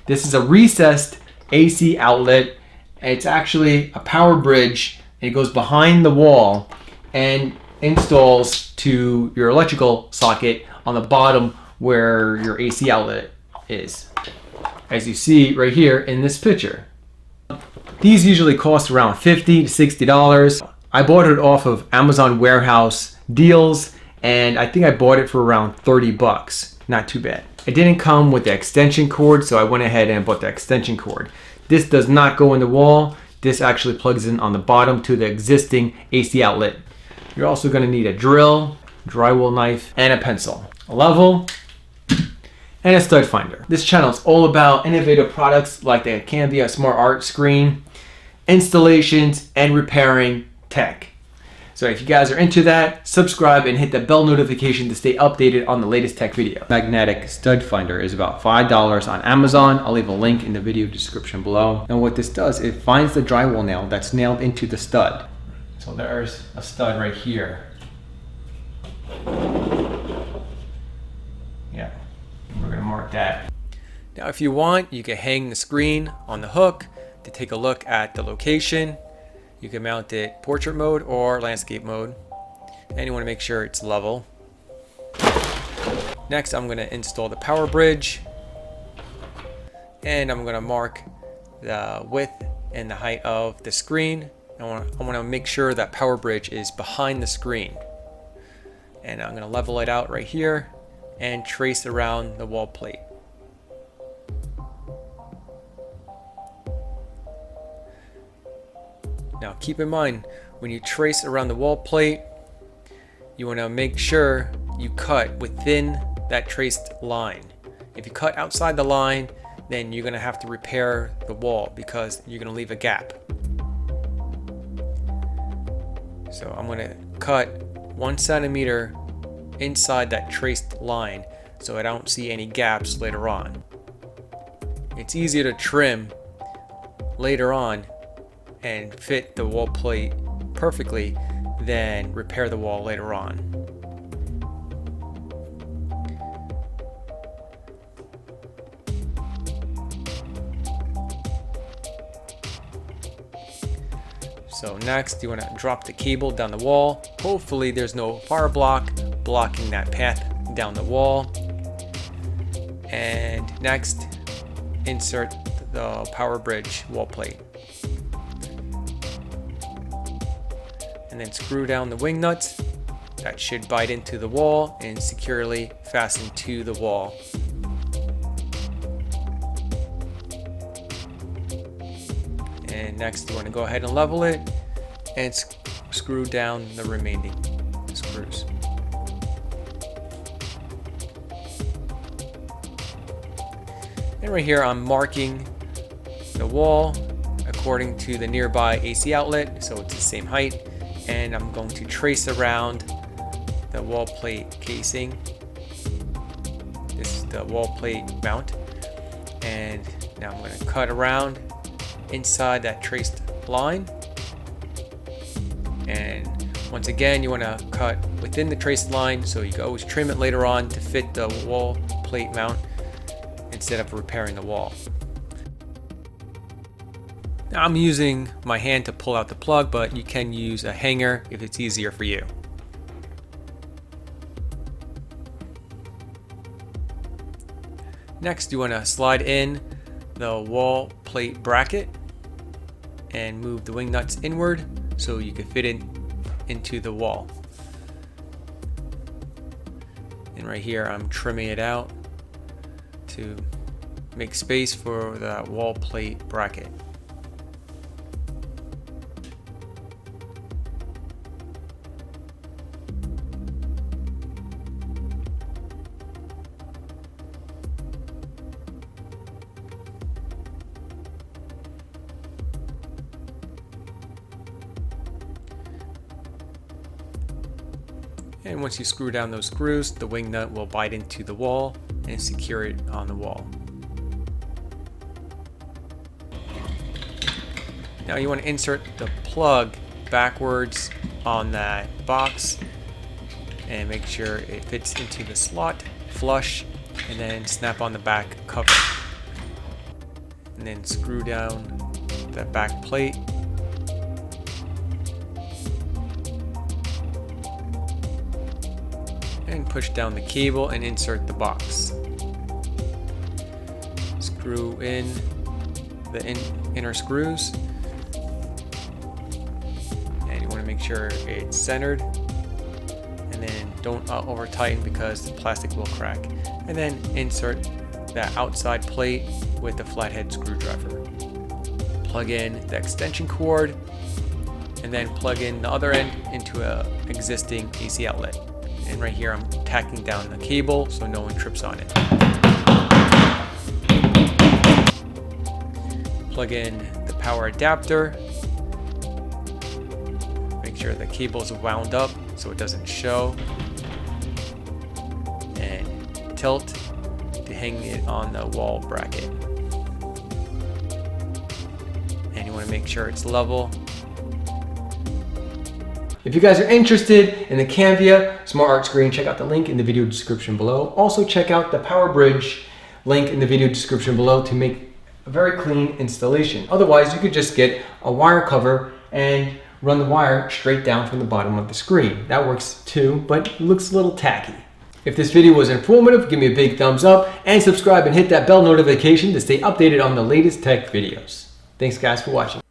This is a recessed AC outlet. It's actually a power bridge. It goes behind the wall and installs to your electrical socket on the bottom where your AC outlet is, as you see right here in this picture. These usually cost around $50 to $60. I bought it off of Amazon warehouse deals, and I think I bought it for around 30 bucks. Not too bad. It didn't come with the extension cord, so I went ahead and bought the extension cord. This does not go in the wall. This actually plugs in on the bottom to the existing AC outlet. You're also going to need a drill, drywall knife, and a pencil, a level, and a stud finder. This channel is all about innovative products like the Canvia Smart Art screen, installations, and repairing tech. So if you guys are into that, subscribe and hit the bell notification to stay updated on the latest tech video. Magnetic stud finder is about $5 on Amazon. I'll leave a link in the video description below. And what this does, it finds the drywall nail that's nailed into the stud. So there's a stud right here. Yeah, we're gonna mark that. Now if you want, you can hang the screen on the hook to take a look at the location. You can mount it portrait mode or landscape mode, and you want to make sure it's level. Next, I'm going to install the power bridge, and I'm going to mark the width and the height of the screen. I want to make sure that power bridge is behind the screen, and I'm going to level it out right here and trace around the wall plate. Now keep in mind, when you trace around the wall plate, you want to make sure you cut within that traced line. If you cut outside the line, then you're going to have to repair the wall because you're going to leave a gap. So I'm going to cut 1 centimeter inside that traced line so I don't see any gaps later on. It's easier to trim later on and fit the wall plate perfectly than repair the wall later on. So next, you want to drop the cable down the wall. Hopefully there's no fire block blocking that path down the wall. And next, insert the power bridge wall plate. And then screw down the wing nuts. That should bite into the wall and securely fasten to the wall. And next you want to go ahead and level it and screw down the remaining screws. And right here I'm marking the wall according to the nearby AC outlet, so it's the same height. And I'm going to trace around the wall plate casing. This is the wall plate mount. And now I'm going to cut around inside that traced line. And once again, you want to cut within the traced line so you can always trim it later on to fit the wall plate mount instead of repairing the wall. Now I'm using my hand to pull out the plug, but you can use a hanger if it's easier for you. Next, you want to slide in the wall plate bracket and move the wing nuts inward so you can fit it into the wall. And right here I'm trimming it out to make space for the wall plate bracket. And once you screw down those screws, the wing nut will bite into the wall and secure it on the wall. Now you want to insert the plug backwards on that box and make sure it fits into the slot flush, and then snap on the back cover. and then screw down that back plate. And push down the cable and insert the box. Screw in the inner screws, and you want to make sure it's centered, and then don't over tighten because the plastic will crack. And then insert that outside plate with the flathead screwdriver. Plug in the extension cord, and then plug in the other end into an existing AC outlet. And right here I'm tacking down the cable so no one trips on it. Plug in the power adapter. Make sure the cable is wound up so it doesn't show. And tilt to hang it on the wall bracket. And you want to make sure it's level. If you guys are interested in the Canvia Smart Art Screen, check out the link in the video description below. Also check out the Power Bridge link in the video description below to make a very clean installation. Otherwise, you could just get a wire cover and run the wire straight down from the bottom of the screen. That works too, but it looks a little tacky. If this video was informative, give me a big thumbs up and subscribe and hit that bell notification to stay updated on the latest tech videos. Thanks guys for watching.